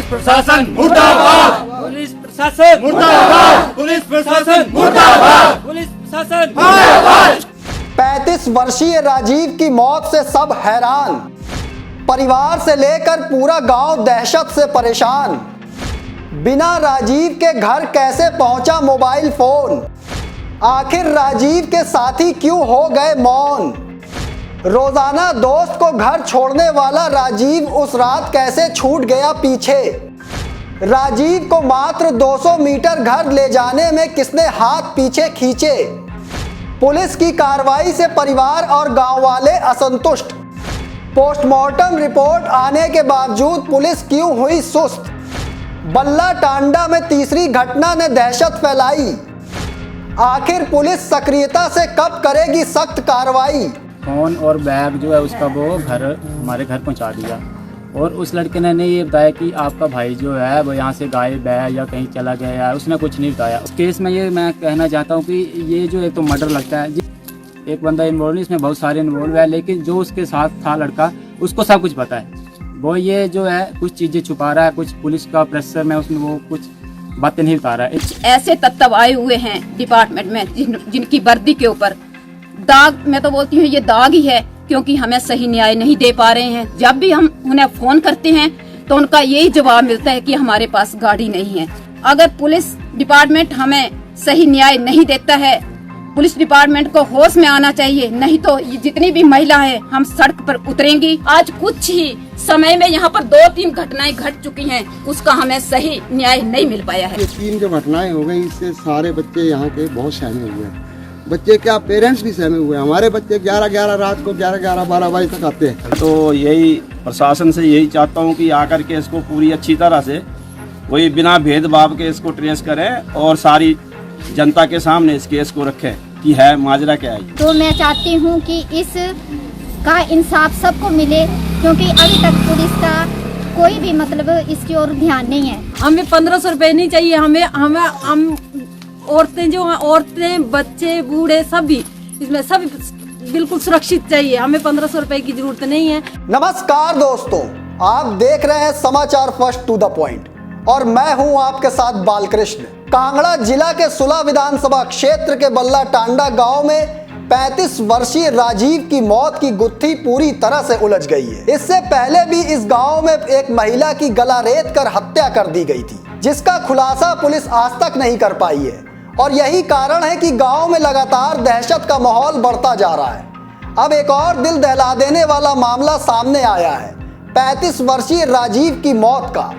प्रशासन मुर्दाबाद, पुलिस प्रशासन मुर्दाबाद, पुलिस प्रशासन मुर्दाबाद, पुलिस प्रशासन मुर्दाबाद। 35 वर्षीय राजीव की मौत से सब हैरान, परिवार से लेकर पूरा गांव दहशत से परेशान। बिना राजीव के घर कैसे पहुंचा मोबाइल फोन, आखिर राजीव के साथी क्यों हो गए मौन। रोजाना दोस्त को घर छोड़ने वाला राजीव उस रात कैसे छूट गया पीछे। राजीव को मात्र 200 मीटर घर ले जाने में किसने हाथ पीछे खींचे। पुलिस की कार्रवाई से परिवार और गांव वाले असंतुष्ट। पोस्टमार्टम रिपोर्ट आने के बावजूद पुलिस क्यों हुई सुस्त। बल्ला टांडा में तीसरी घटना ने दहशत फैलाई, आखिर पुलिस सक्रियता से कब करेगी सख्त कार्रवाई। फ़ोन और बैग जो है उसका वो हमारे घर पहुंचा दिया और उस लड़के ने ये बताया कि आपका भाई जो है वो यहाँ से गायब है या कहीं चला गया है, उसने कुछ नहीं बताया। उस केस में ये मैं कहना चाहता हूँ कि ये जो एक तो मर्डर लगता है, एक बंदा इन्वॉल्व नहीं, इसमें बहुत सारे इन्वॉल्व है, लेकिन जो उसके साथ था लड़का उसको सब कुछ पता है। वो ये जो है कुछ चीज़ें छुपा रहा है, कुछ पुलिस का प्रेशर में उसमें वो कुछ बातें नहीं बता रहा है। कुछ ऐसे तत्व आए हुए हैं डिपार्टमेंट में जिनकी वर्दी के ऊपर दाग, मैं तो बोलती हूँ ये दाग ही है, क्योंकि हमें सही न्याय नहीं दे पा रहे हैं। जब भी हम उन्हें फोन करते हैं तो उनका यही जवाब मिलता है कि हमारे पास गाड़ी नहीं है। अगर पुलिस डिपार्टमेंट हमें सही न्याय नहीं देता है, पुलिस डिपार्टमेंट को होश में आना चाहिए, नहीं तो ये जितनी भी महिला है हम सड़क पर उतरेंगी। आज कुछ ही समय में यहाँ पर 2-3 घटनाएं घट चुकी हैं, उसका हमें सही न्याय नहीं मिल पाया है। ये 3 जो घटनाएं हो गई, इससे सारे बच्चे यहाँ के बहुत सहमे हुए हैं। बच्चे क्या, पेरेंट्स भी सहमे हुए हैं। हमारे बच्चे 11-11 रात को 11-12 बजे तक आते हैं। तो यही प्रशासन से यही चाहता हूँ कि आकर के इसको पूरी अच्छी तरह से वही बिना भेदभाव के इसको ट्रेस करें और सारी जनता के सामने इस केस को रखें कि है माजरा क्या है। तो मैं चाहती हूँ कि इस का इंसाफ सबको मिले, क्योंकि अभी तक पुलिस का कोई भी मतलब इसकी ओर ध्यान नहीं है। हमें 1500 रुपए नहीं चाहिए, हम औरतें जो हैं, औरतें बच्चे बूढ़े सभी इसमें सब बिल्कुल सुरक्षित चाहिए। हमें 1500 रुपए की जरूरत नहीं है। नमस्कार दोस्तों, आप देख रहे हैं समाचार फर्स्ट टू द पॉइंट और मैं हूं आपके साथ बालकृष्ण। कांगड़ा जिला के सुला विधानसभा क्षेत्र के बल्ला टांडा गांव में 35 वर्षीय राजीव की मौत की गुत्थी पूरी तरह से उलझ गई है। इससे पहले भी इस गांव में एक महिला की गला रेत कर हत्या कर दी गई थी, जिसका खुलासा पुलिस आज तक नहीं कर पाई है और यही कारण है कि गांव में लगातार दहशत का माहौल बढ़ता जा रहा है। अब एक और दिल दहला देने वाला मामला सामने आया है, 35 वर्षीय राजीव की मौत का।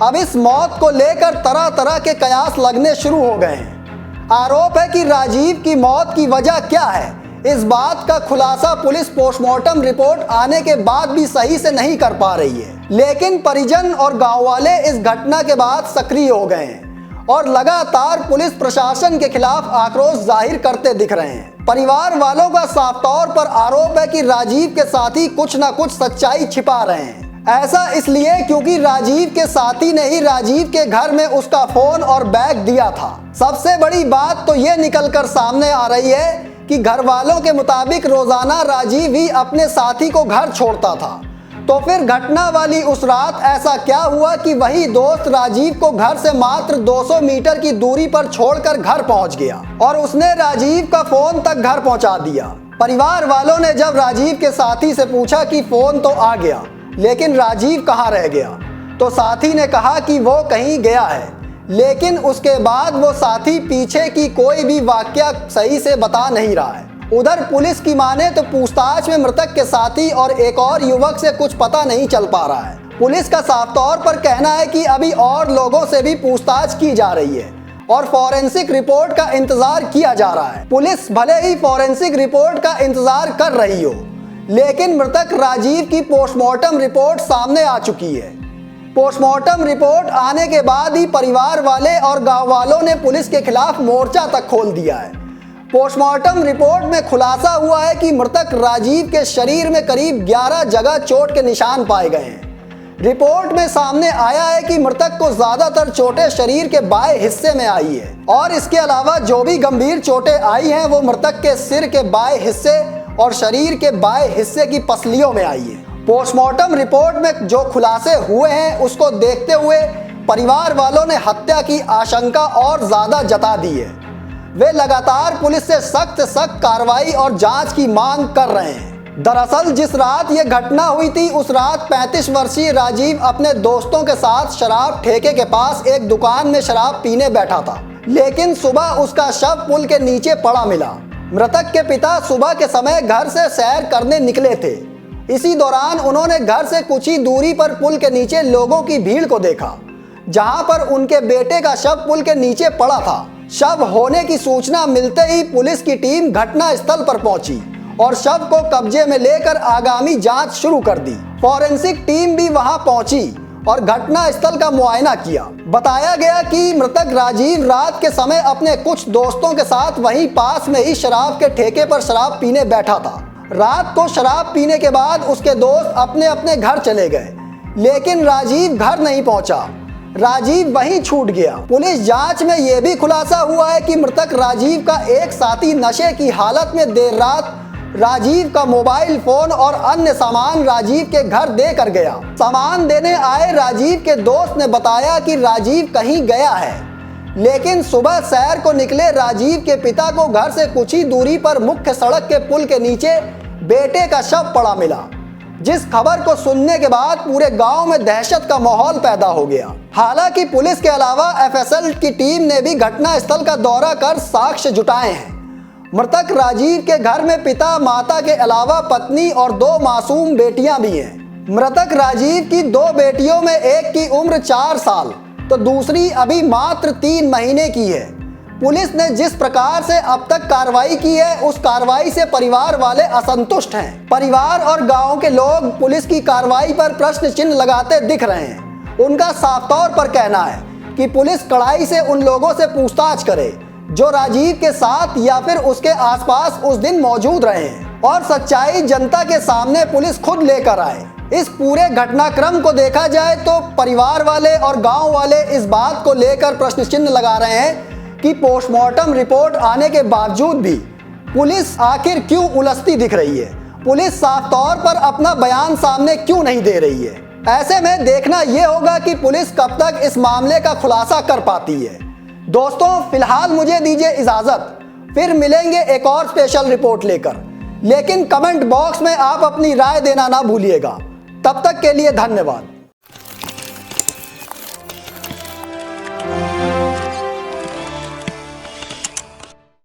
अब इस मौत को लेकर तरह तरह के कयास लगने शुरू हो गए हैं। आरोप है कि राजीव की मौत की वजह क्या है, इस बात का खुलासा पुलिस पोस्टमार्टम रिपोर्ट आने के बाद भी सही से नहीं कर पा रही है। लेकिन परिजन और गाँव वाले इस घटना के बाद सक्रिय हो गए हैं और लगातार पुलिस प्रशासन के खिलाफ आक्रोश जाहिर करते दिख रहे हैं। परिवार वालों का साफ तौर पर आरोप है कि राजीव के साथी कुछ न कुछ सच्चाई छिपा रहे हैं। ऐसा इसलिए क्योंकि राजीव के साथी ने ही राजीव के घर में उसका फोन और बैग दिया था। सबसे बड़ी बात तो ये निकलकर सामने आ रही है कि घर वालों के मुताबिक रोजाना राजीव ही अपने साथी को घर छोड़ता था। तो फिर घटना वाली उस रात ऐसा क्या हुआ कि वही दोस्त राजीव को घर से मात्र 200 मीटर की दूरी पर छोड़कर घर पहुंच गया और उसने राजीव का फोन तक घर पहुंचा दिया। परिवार वालों ने जब राजीव के साथी से पूछा कि फोन तो आ गया, लेकिन राजीव कहाँ रह गया, तो साथी ने कहा कि वो कहीं गया है। लेकिन उसके बाद वो साथी पीछे की कोई भी वाकया सही से बता नहीं रहा है। उधर पुलिस की माने तो पूछताछ में मृतक के साथी और एक और युवक से कुछ पता नहीं चल पा रहा है। पुलिस का साफ तौर पर कहना है कि अभी और लोगों से भी पूछताछ की जा रही है और फॉरेंसिक रिपोर्ट का इंतजार किया जा रहा है। पुलिस भले ही फॉरेंसिक रिपोर्ट का इंतजार कर रही हो, लेकिन मृतक राजीव की पोस्टमार्टम रिपोर्ट सामने आ चुकी है। पोस्टमार्टम रिपोर्ट आने के बाद ही परिवार वाले और गाँव वालों ने पुलिस के खिलाफ मोर्चा तक खोल दिया है। पोस्टमार्टम रिपोर्ट में खुलासा हुआ है कि मृतक राजीव के शरीर में करीब 11 जगह चोट के निशान पाए गए हैं। रिपोर्ट में सामने आया है कि मृतक को ज्यादातर चोटें शरीर के बाएं हिस्से में आई है और इसके अलावा जो भी गंभीर चोटें आई हैं वो मृतक के सिर के बाएं हिस्से और शरीर के बाएं हिस्से की पसलियों में आई है। पोस्टमार्टम रिपोर्ट में जो खुलासे हुए हैं उसको देखते हुए परिवार वालों ने हत्या की आशंका और ज्यादा जता दी है। वे लगातार पुलिस से सख्त कार्रवाई और जांच की मांग कर रहे हैं। दरअसल जिस रात ये घटना हुई थी उस रात 35 वर्षीय राजीव अपने दोस्तों के साथ शराब ठेके के पास एक दुकान में शराब पीने बैठा था, लेकिन सुबह उसका शव पुल के नीचे पड़ा मिला। मृतक के पिता सुबह के समय घर से सैर करने निकले थे। इसी दौरान उन्होंने घर से कुछ ही दूरी पर पुल के नीचे लोगों की भीड़ को देखा, जहां पर उनके बेटे का शव पुल के नीचे पड़ा था। शव होने की सूचना मिलते ही पुलिस की टीम घटना स्थल पर पहुंची और शव को कब्जे में लेकर आगामी जांच शुरू कर दी। फॉरेंसिक टीम भी वहां पहुंची और घटना स्थल का मुआयना किया। बताया गया कि मृतक राजीव रात के समय अपने कुछ दोस्तों के साथ वहीं पास में ही शराब के ठेके पर शराब पीने बैठा था। रात को शराब पीने के बाद उसके दोस्त अपने अपने घर चले गए, लेकिन राजीव घर नहीं पहुंचा। राजीव वहीं छूट गया। पुलिस जांच में यह भी खुलासा हुआ है कि मृतक राजीव का एक साथी नशे की हालत में देर रात राजीव का मोबाइल फोन और अन्य सामान राजीव के घर दे कर गया। सामान देने आए राजीव के दोस्त ने बताया कि राजीव कहीं गया है, लेकिन सुबह सैर को निकले राजीव के पिता को घर से कुछ ही दूरी पर मुख्य सड़क के पुल के नीचे बेटे का शव पड़ा मिला, जिस खबर को सुनने के बाद पूरे गांव में दहशत का माहौल पैदा हो गया। हालांकि पुलिस के अलावा एफएसएल की टीम ने भी घटना स्थल का दौरा कर साक्ष्य जुटाए हैं। मृतक राजीव के घर में पिता माता के अलावा पत्नी और 2 मासूम बेटियां भी हैं। मृतक राजीव की 2 बेटियों में एक की उम्र 4 साल तो दूसरी अभी मात्र 3 महीने की है। पुलिस ने जिस प्रकार से अब तक कार्रवाई की है उस कार्रवाई से परिवार वाले असंतुष्ट हैं। परिवार और गांव के लोग पुलिस की कार्रवाई पर प्रश्न चिन्ह लगाते दिख रहे हैं। उनका साफ तौर पर कहना है कि पुलिस कड़ाई से उन लोगों से पूछताछ करे जो राजीव के साथ या फिर उसके आसपास उस दिन मौजूद रहे हैं, और सच्चाई जनता के सामने पुलिस खुद लेकर आए। इस पूरे घटनाक्रम को देखा जाए तो परिवार वाले और गांव वाले इस बात को लेकर प्रश्न चिन्ह लगा रहे हैं कि पोस्टमार्टम रिपोर्ट आने के बावजूद भी पुलिस आखिर क्यों उलझती दिख रही है। पुलिस साफ तौर पर अपना बयान सामने क्यों नहीं दे रही है। ऐसे में देखना यह होगा कि पुलिस कब तक इस मामले का खुलासा कर पाती है। दोस्तों, फिलहाल मुझे दीजिए इजाजत, फिर मिलेंगे एक और स्पेशल रिपोर्ट लेकर। लेकिन कमेंट बॉक्स में आप अपनी राय देना ना भूलिएगा। तब तक के लिए धन्यवाद।